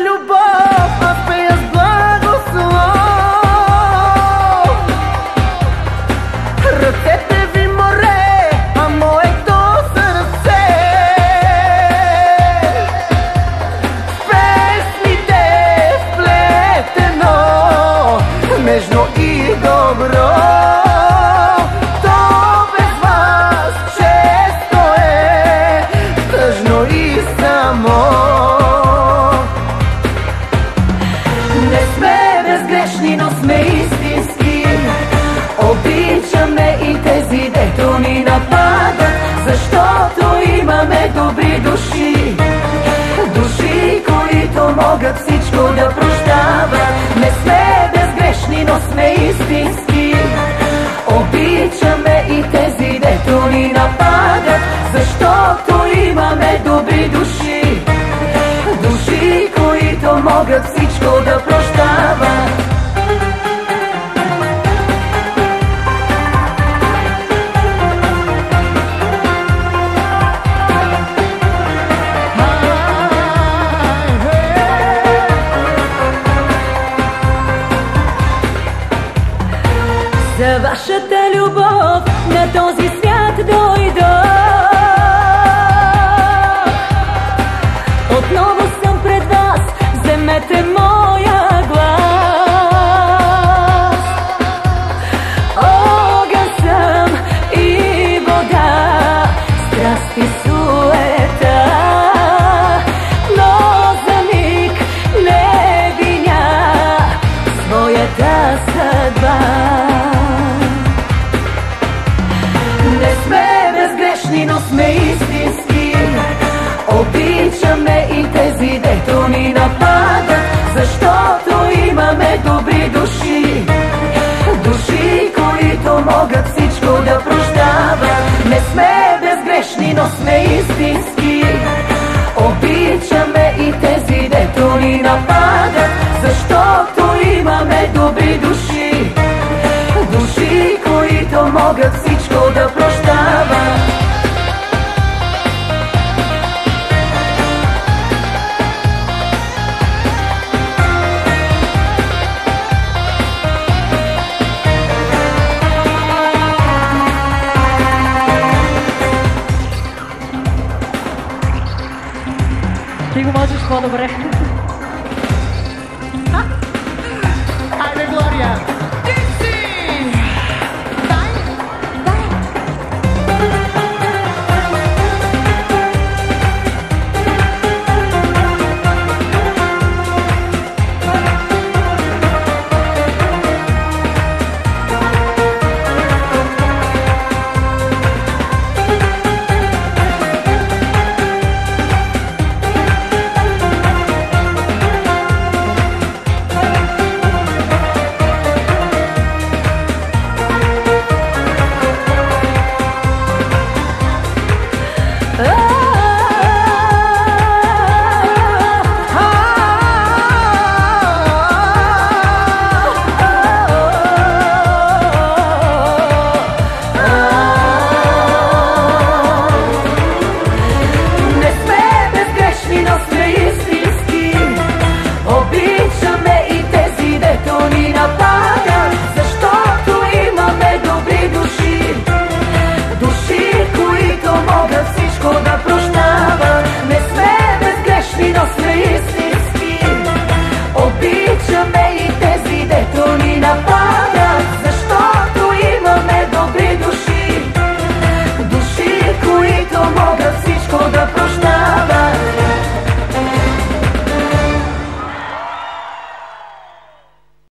любов, аз пея с благослов. Ръцете ви море, а моето сърце песните вплетено, нежно и добро. Не сме безгрешни, но сме истински. Обичаме и тези, дето ни нападат, защото имаме добри души. Души, които могат всичко да прощават. Не сме безгрешни, но сме истински. Обичаме и тези, дето ни нападат, защото имаме добри души. Души, които могат всичко да прощават. За вашата любов на този свят дойдох. Отново съм пред вас, вземете моя глас. Огън съм и вода, страст и суета, но за миг не виня своята съдба. Не сме безгрешни, но сме истински. Обичаме и тези, дето ни нападат, защото имаме добри души. Души, които могат всичко да прощават. Не сме безгрешни, но сме истински. Обичаме и тези, дето ни нападат, защото имаме добри души. Души, които могат всичко да прощават. Ти го можеш по-добре.